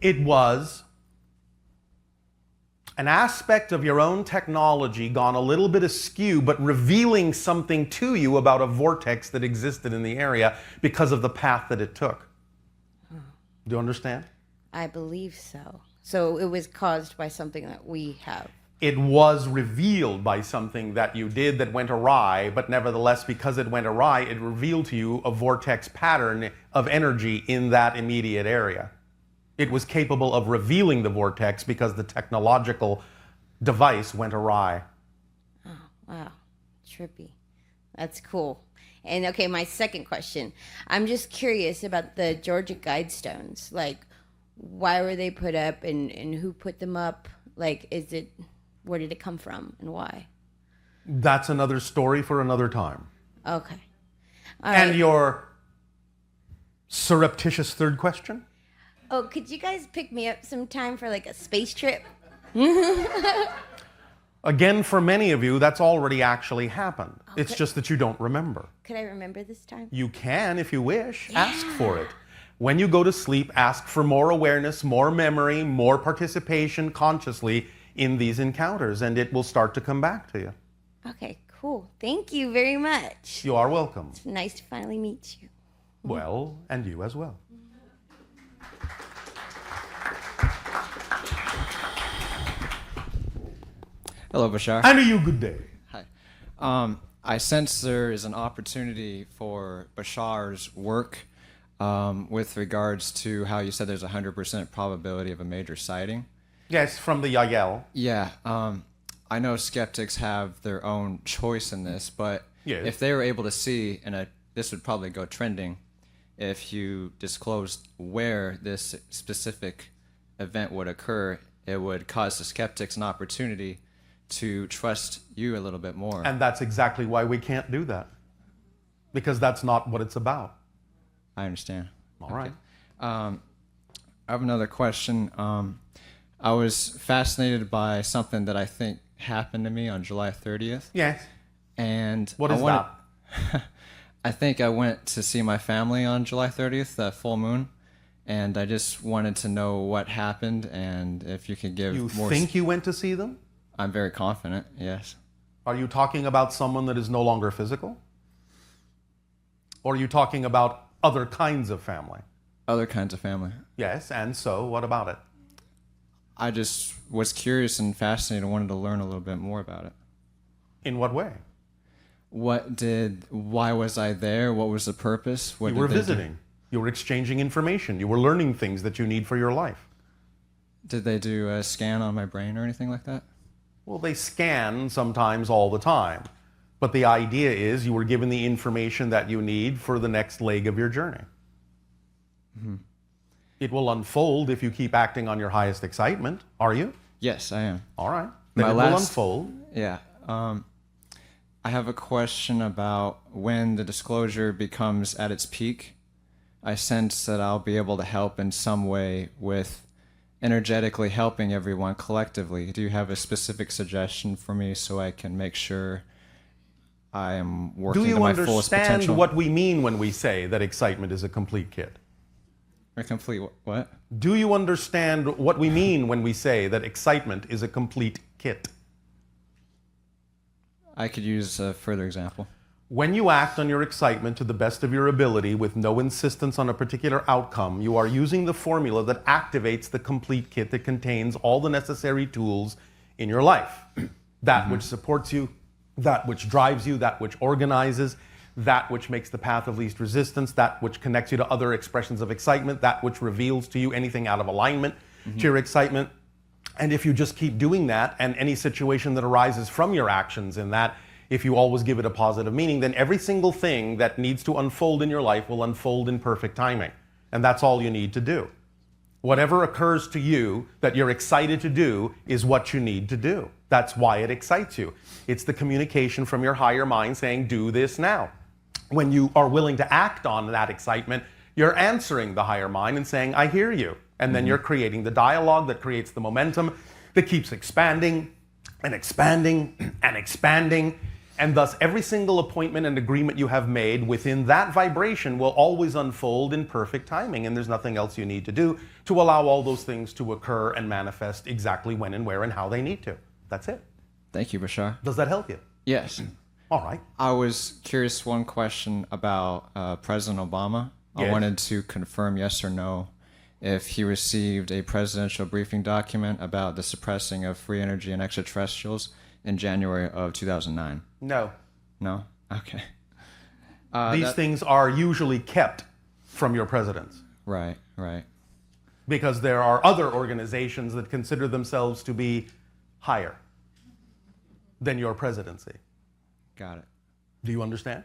It was an aspect of your own technology gone a little bit askew, but revealing something to you about a vortex that existed in the area because of the path that it took. Do you understand? I believe so. So it was caused by something that we have. It was revealed by something that you did that went awry, but nevertheless, because it went awry, it revealed to you a vortex pattern of energy in that immediate area. It was capable of revealing the vortex because the technological device went awry. Oh, wow. Trippy. That's cool. And okay, my second question. I'm just curious about the Georgia Guidestones. Like, why were they put up and who put them up? Like, where did it come from and why? That's another story for another time. Okay. All And right. your surreptitious third question? Oh, could you guys pick me up sometime for like a space trip? Again, for many of you, that's already actually happened. It's just that you don't remember. Could I remember this time? You can if you wish. Ask for it. When you go to sleep, ask for more awareness, more memory, more participation consciously in these encounters, and it will start to come back to you. Okay, cool. Thank you very much. You are welcome. It's nice to finally meet you. Well, and you as well. Hello, Bashar. And you, good day. Hi. I sense there is an opportunity for Bashar's work with regards to how you said there's a 100% probability of a major sighting. Yes, from the Yael. Yeah. I know skeptics have their own choice in this, but Yes. if they were able to see, and this would probably go trending, if you disclosed where this specific event would occur, it would cause the skeptics an opportunity to trust you a little bit more. And that's exactly why we can't do that. Because that's not what it's about. I understand. All right. I have another question. I was fascinated by something that I think happened to me on July 30th. Yes. And What is that? I think I went to see my family on July 30th, the full moon, and I just wanted to know what happened and if you could give You more. think you went to see them? I'm very confident, yes. Are you talking about someone that is no longer physical? Or are you talking about other kinds of family? Other kinds of family. Yes, and so what about it? I just was curious and fascinated and wanted to learn a little bit more about it. In what way? Why was I there? What was the purpose? What You did were they do? visiting. You were exchanging information. You were learning things that you need for your life. Did they do a scan on my brain or anything like that? Well, they scan sometimes all the time. But the idea is you were given the information that you need for the next leg of your journey. Mm-hmm. It will unfold if you keep acting on your highest excitement. Are you? Yes, I am. All right. Then it will unfold. Yeah. I have a question about when the disclosure becomes at its peak. I sense that I'll be able to help in some way with energetically helping everyone collectively. Do you have a specific suggestion for me so I can make sure I am working to my fullest Do you potential? understand what we mean when we say that excitement is a complete kit? A complete what? Do you understand what we mean when we say that excitement is a complete kit? I could use a further example. When you act on your excitement to the best of your ability with no insistence on a particular outcome, you are using the formula that activates the complete kit that contains all the necessary tools in your life. That which supports you, that which drives you, that which organizes, that which makes the path of least resistance, that which connects you to other expressions of excitement, that which reveals to you anything out of alignment to your excitement. And if you just keep doing that, and any situation that arises from your actions in that, if you always give it a positive meaning, then every single thing that needs to unfold in your life will unfold in perfect timing. And that's all you need to do. Whatever occurs to you that you're excited to do is what you need to do. That's why it excites you. It's the communication from your higher mind saying, do this now. When you are willing to act on that excitement, you're answering the higher mind and saying, I hear you. And then you're creating the dialogue that creates the momentum that keeps expanding and expanding and expanding. And thus, every single appointment and agreement you have made within that vibration will always unfold in perfect timing, and there's nothing else you need to do to allow all those things to occur and manifest exactly when and where and how they need to. That's it. Thank you, Bashar. Does that help you? Yes. All right. I was curious one question about President Obama. Yes. I wanted to confirm yes or no if he received a presidential briefing document about the suppressing of free energy and extraterrestrials in January of 2009. No. No? Okay. These things are usually kept from your presidents Right, right. because there are other organizations that consider themselves to be higher than your presidency. Got it. Do you understand?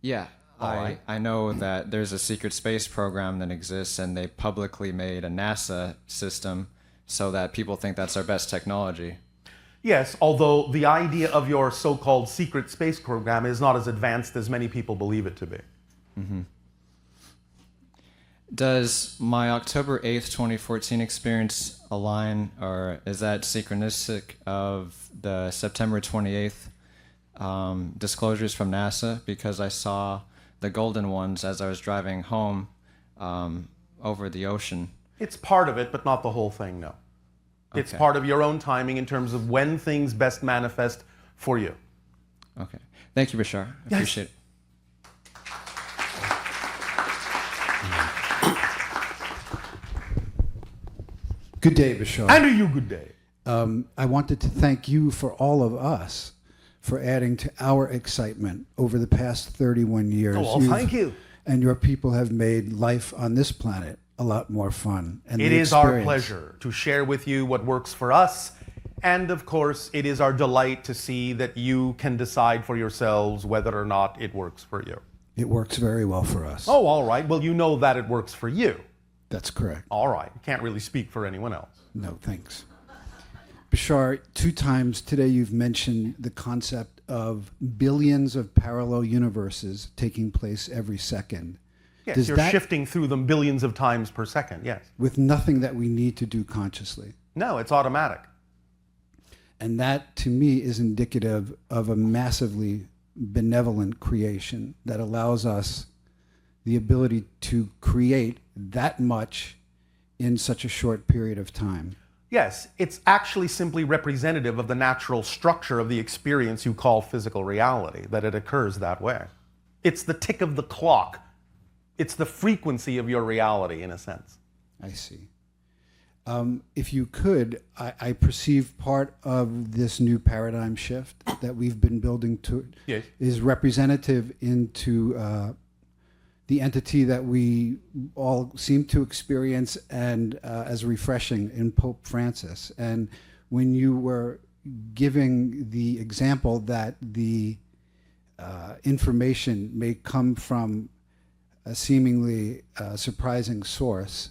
Yeah. right. I know that there's a secret space program that exists, and they publicly made a NASA system so that people think that's our best technology. Yes, although the idea of your so-called secret space program is not as advanced as many people believe it to be. Does my October 8th, 2014 experience align, or is that synchronistic of the September 28th disclosures from NASA? Because I saw the golden ones as I was driving home over the ocean. It's part of it, but not the whole thing, no. It's Okay. part of your own timing in terms of when things best manifest for you. Okay. Thank you, Bashar. I Yes. appreciate it. Good day, Bashar. And to you, good day. I wanted to thank you for all of us for adding to our excitement over the past 31 years. Oh, well, thank you. And your people have made life on this planet a lot more fun. And It the is our experience- pleasure to share with you what works for us. And of course, it is our delight to see that you can decide for yourselves whether or not it works for you. It works very well for us. Oh, all right. Well, you know that it works for you. That's correct. All right. Can't really speak for anyone else. No, thanks. Bashar, 2 times today you've mentioned the concept of billions of parallel universes taking place every second. Yes, Does you're that- shifting through them billions of times per second. Yes. With nothing that we need to do consciously. No, it's automatic. And that, to me, is indicative of a massively benevolent creation that allows us the ability to create that much in such a short period of time. Yes, it's actually simply representative of the natural structure of the experience you call physical reality, that it occurs that way. It's the tick of the clock. It's the frequency of your reality, in a sense. I see. If you could, I perceive part of this new paradigm shift that we've been building to Yes. is representative into the entity that we all seem to experience and as refreshing in Pope Francis. And when you were giving the example that the information may come from a seemingly surprising source,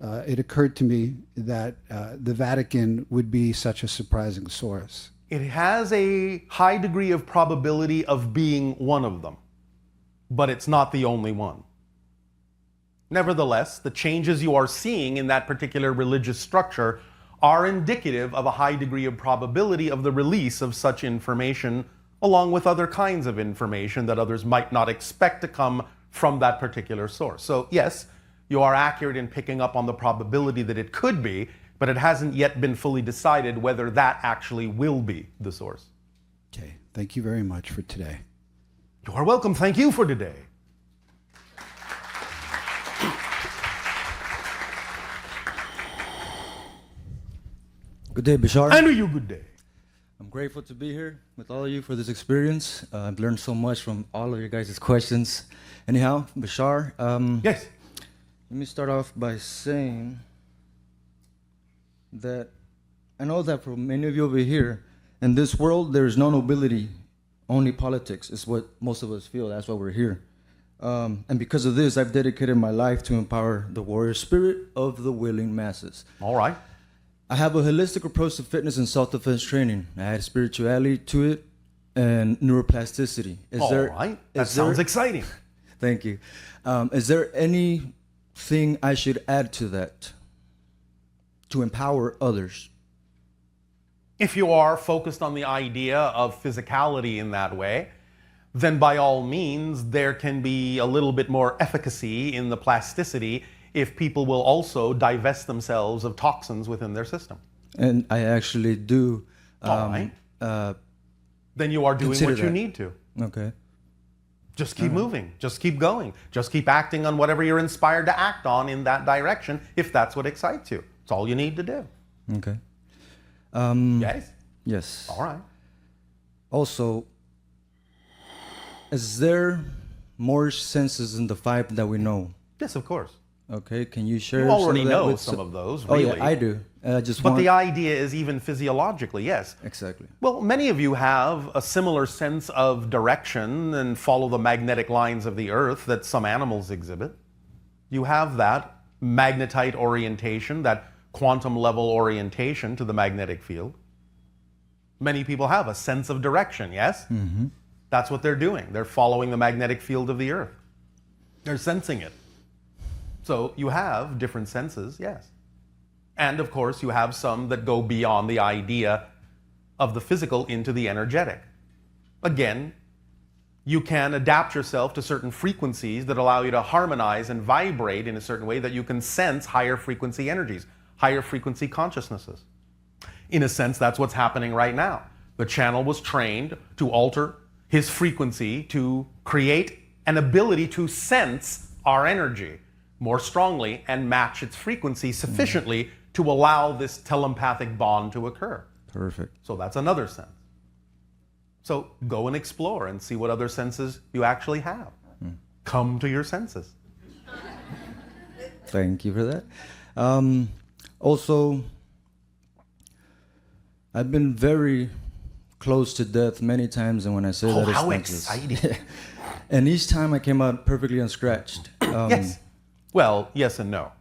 it occurred to me that the Vatican would be such a surprising source. It has a high degree of probability of being one of them, but it's not the only one. Nevertheless, the changes you are seeing in that particular religious structure are indicative of a high degree of probability of the release of such information, along with other kinds of information that others might not expect to come from that particular source. So yes, you are accurate in picking up on the probability that it could be, but it hasn't yet been fully decided whether that actually will be the source. Okay, thank you very much for today. You are welcome. Thank you for today. Good day, Bashar. And to you, good day. I'm grateful to be here with all of you for this experience. I've learned so much from all of your guys' questions. Anyhow, Bashar, Yes. let me start off by saying that I know that for many of you over here, in this world, there is no nobility, only politics is what most of us feel. That's why we're here. And because of this, I've dedicated my life to empower the warrior spirit of the willing masses. All right. I have a holistic approach to fitness and self-defense training. I add spirituality to it and neuroplasticity. All right. That sounds exciting. Thank you. Is there anything I should add to that to empower others? If you are focused on the idea of physicality in that way, then by all means, there can be a little bit more efficacy in the plasticity if people will also divest themselves of toxins within their system. And I actually do. All right. Then you are doing consider what you that. need to. Okay. Just keep moving. Just keep going. Just keep acting on whatever you're inspired to act on in that direction, if that's what excites you. It's all you need to do. Okay. Yes? Yes. All right. Also, is there more senses in the five that we know? Yes, of course. Okay. Can you share? You already some of that know with some of those, Oh really. yeah, I do. I just But want. the idea is even physiologically, yes. Exactly. Well, many of you have a similar sense of direction and follow the magnetic lines of the earth that some animals exhibit. You have that magnetite orientation, that quantum level orientation to the magnetic field. Many people have a sense of direction, yes? Mm-hmm. That's what they're doing. They're following the magnetic field of the earth. They're sensing it. So you have different senses, yes. And of course, you have some that go beyond the idea of the physical into the energetic. Again, you can adapt yourself to certain frequencies that allow you to harmonize and vibrate in a certain way that you can sense higher frequency energies, higher frequency consciousnesses. In a sense, that's what's happening right now. The channel was trained to alter his frequency to create an ability to sense our energy more strongly and match its frequency sufficiently to allow this telepathic bond to occur. Perfect. So that's another sense. So go and explore and see what other senses you actually have. Come to your senses. Thank you for that. Also, I've been very close to death many times, and when I say that, it's how not just- exciting. And each time I came out perfectly unscratched. Yes. Well, yes and no.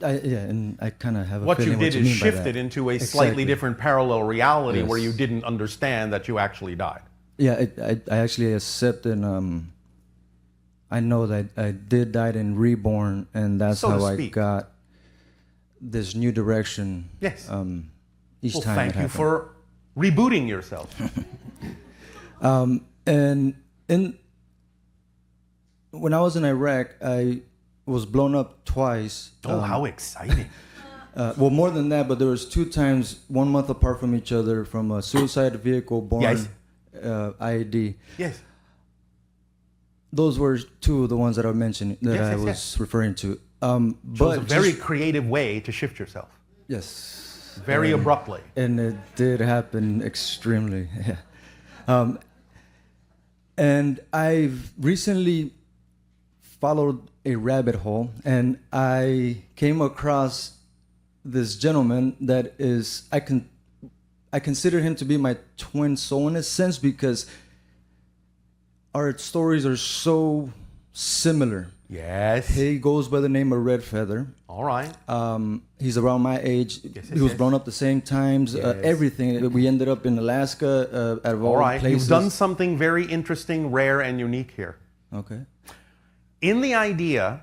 And I kind of have a What you feeling did what is mean by shifted that. into a Exactly. slightly different parallel reality where Yes. you didn't understand that you actually died. Yeah, I actually accept and I know that I did die and reborn, and that's So to how I speak. got this new direction. Yes. Each Well, time thank it you happened. for rebooting yourself. And when I was in Iraq, I was blown up twice. Oh, how exciting. Well, more than that, but there was 2 times, 1 month apart from each other, from a suicide vehicle born Yes. IED. Yes. Those were 2 of the ones that I mentioned that Yes, I yes, was referring to. So But it's a very just- creative way to shift yourself. yes, Very abruptly. and it did happen extremely. Yeah. And I've recently followed a rabbit hole, and I came across this gentleman that is I consider him to be my twin soul in a sense, because our stories are so similar. Yes. He goes by the name of Red Feather. All right. He's around my age. yes, He was yes. blown up the same times. Yes. Everything. We ended up in Alaska. Out of all All right. places. You've done something very interesting, rare, and unique here. Okay. In the idea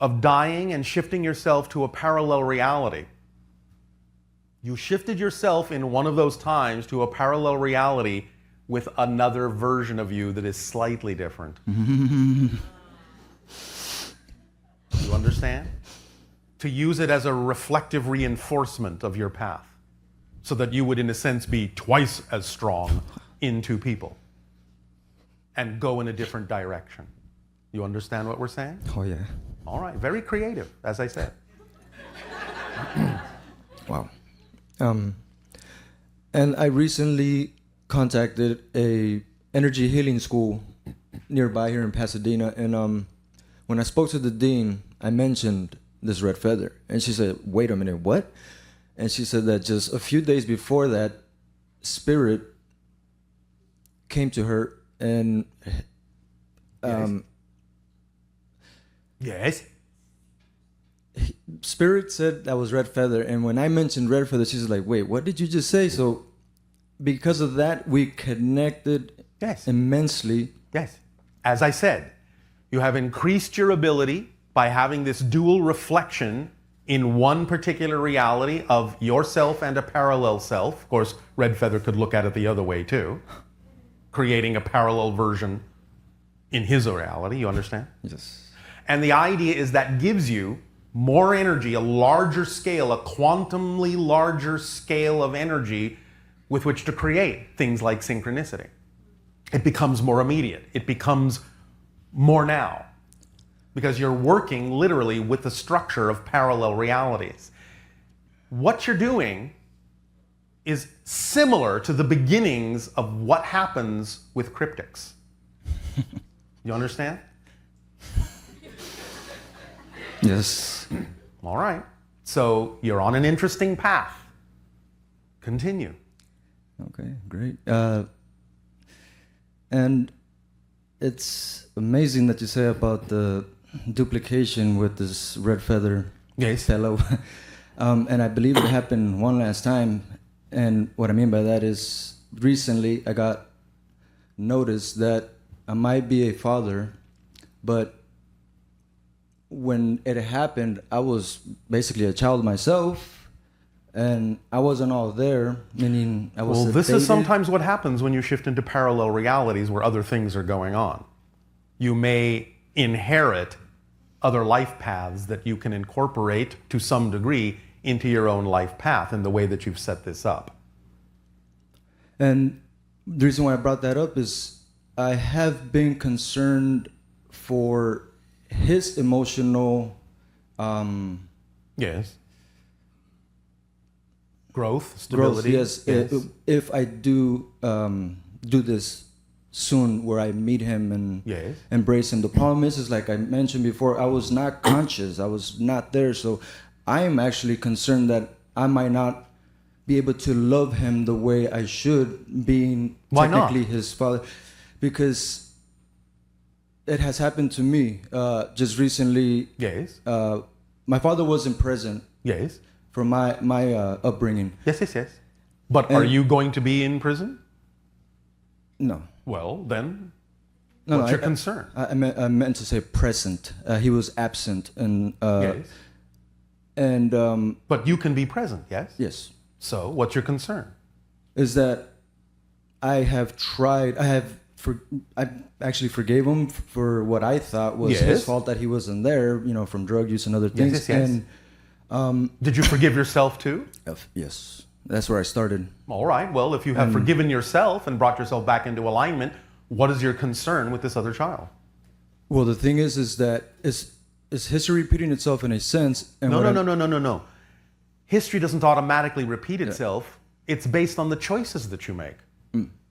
of dying and shifting yourself to a parallel reality, you shifted yourself in one of those times to a parallel reality with another version of you that is slightly different. You understand? To use it as a reflective reinforcement of your path, so that you would, in a sense, be twice as strong into people and go in a different direction. You understand what we're saying? Oh yeah. All right, very creative, as I said. Wow. And I recently contacted a energy healing school nearby here in Pasadena, and when I spoke to the dean, I mentioned this Red Feather, and she said, "Wait a minute, what?" And she said that just a few days before that, Spirit came to her, and Yes. Spirit said that was Red Feather, and when I mentioned Red Feather, she's like, "Wait, what did you just say?" So, because of that, we connected Yes. immensely. Yes. As I said, you have increased your ability by having this dual reflection in one particular reality of yourself and a parallel self. Of course, Red Feather could look at it the other way too, creating a parallel version in his reality, you understand? Yes. And the idea is that gives you more energy, a larger scale, a quantumly larger scale of energy with which to create things like synchronicity. It becomes more immediate. It becomes more now. Because you're working literally with the structure of parallel realities. What you're doing is similar to the beginnings of what happens with cryptics. You understand? Yes. All right. So you're on an interesting path. Continue. Okay, great. And it's amazing that you say about the duplication with this red feather fellow. And I believe it happened one last time. And what I mean by that is recently I got notice that I might be a father, but when it happened, I was basically a child myself, and I wasn't all there, meaning I was Well, this sedated. is sometimes what happens when you shift into parallel realities where other things are going on. You may inherit other life paths that you can incorporate to some degree into your own life path in the way that you've set this up. And the reason why I brought that up is I have been concerned for his emotional Yes. Growth, stability. growth. Yes, if I do do this soon, where I meet him and Yes. embrace him. The problem is like I mentioned before, I was not conscious. I was not there, so I am actually concerned that I might not be able to love him the way I should, being Why not? technically his father, because it has happened to me just recently. Yes. My father wasn't present Yes. for my upbringing. Yes, yes, yes. But are you going to be in prison? No. Well, then, No, what's your concern? I meant to say present. He was absent, and Yes. and But you can be present, yes? yes, So, what's your concern? is that I have tried. I actually forgave him for what I thought was Yes. his fault, that he wasn't there, from drug use and other things. yes, yes. And Did you forgive yourself too? yes, that's where I started. All right. Well, if you have forgiven yourself and brought yourself back into alignment, what is your concern with this other child? Well, the thing is that is history repeating itself in a sense? And No. History doesn't automatically repeat itself. It's based on the choices that you make.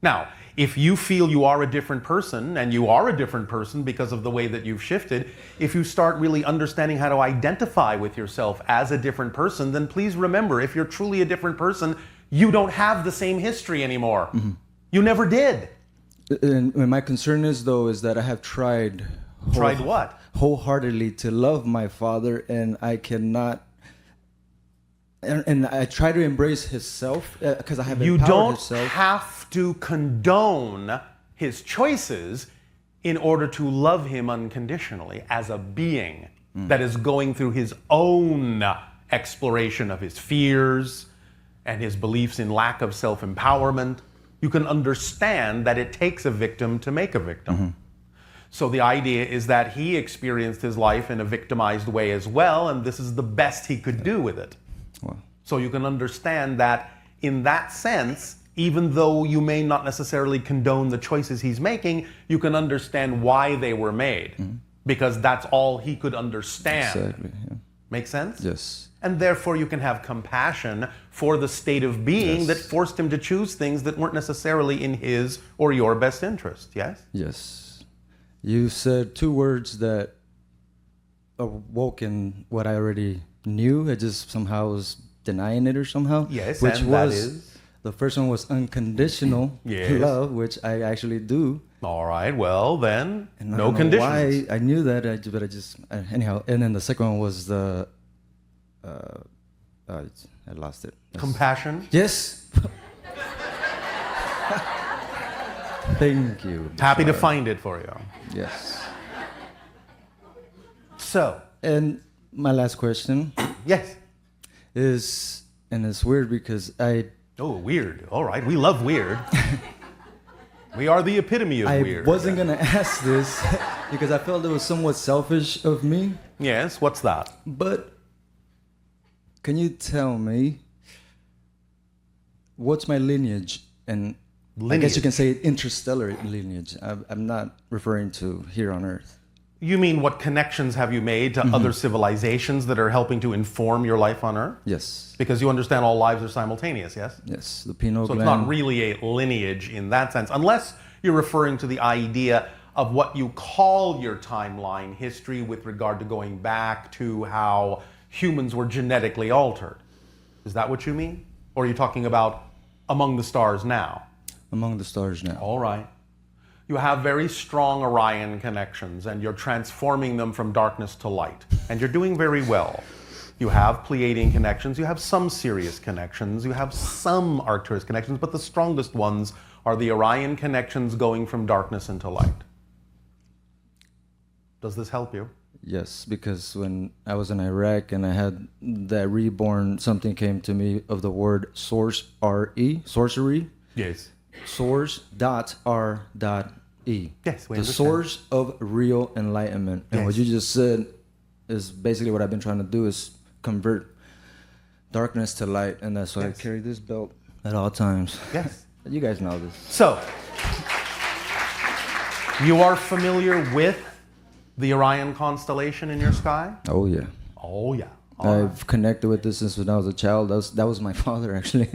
Now, if you feel you are a different person, and you are a different person because of the way that you've shifted, if you start really understanding how to identify with yourself as a different person, then please remember, if you're truly a different person, you don't have the same history anymore. You never did. And my concern is that I have tried. Tried what? Wholeheartedly to love my father, and I cannot. And I try to embrace his self because I have You empowered don't his self. have to condone his choices in order to love him unconditionally as a being that is going through his own exploration of his fears and his beliefs in lack of self-empowerment. You can understand that it takes a victim to make a victim. So the idea is that he experienced his life in a victimized way as well, and this is the best he could do with it. Wow. So you can understand that in that sense, even though you may not necessarily condone the choices he's making, you can understand why they were made, because that's all he could understand. Exactly. Yeah. Make sense? Yes. And therefore you can have compassion for the state of being that forced him to choose things that weren't necessarily in his or your best interest, yes? Yes. You said two words that awoke in what I already knew. I just somehow was denying it or somehow. Yes, which and was, that is? the first one was unconditional Yes. love, which I actually do. All right, well then, And I no don't know conditions. why I knew that, but I just anyhow. And then the second one was the. I lost it. Compassion. Yes. Thank you. Happy to Bashar. find it for you. Yes. So, And my last question Yes. And it's weird because Oh, weird. All right. We love weird. We are the epitome of I weird. wasn't gonna ask this because I felt it was somewhat selfish of me. Yes. What's that? But can you tell me what's my lineage? And I guess you can say interstellar lineage. I'm not referring to here on Earth. You mean what connections have you made to other civilizations that are helping to inform your life on Earth? Yes. Because you understand all lives are simultaneous, yes? Yes. The pineal So gland. it's not really a lineage in that sense, unless you're referring to the idea of what you call your timeline history with regard to going back to how humans were genetically altered. Is that what you mean? Or are you talking about among the stars now? Among the stars now. All right. You have very strong Orion connections, and you're transforming them from darkness to light. And you're doing very well. You have Pleiadian connections, you have some Sirius connections, you have some Arcturus connections, but the strongest ones are the Orion connections going from darkness into light. Does this help you? Yes, because when I was in Iraq and I had that reborn, something came to me of the word source, R-E, sorcery. Yes. Source dot R dot E. Yes, we the understand. source of real enlightenment. And what Yes. you just said is basically what I've been trying to do is convert darkness to light. And that's why Yes. I carry this belt at all times. Yes. You guys know this. So, you are familiar with the Orion constellation in your sky? Oh, yeah. Oh, yeah. All right. I've connected with this since when I was a child. That was my father, actually.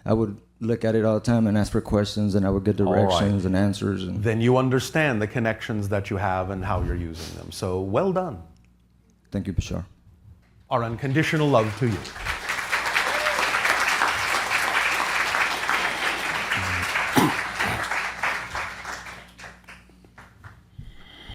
I would look at it all the time and ask for questions, and I would get directions and answers. And Then you understand the connections that you have and how you're using them. So, well done. thank you, Bashar. Our unconditional love to you.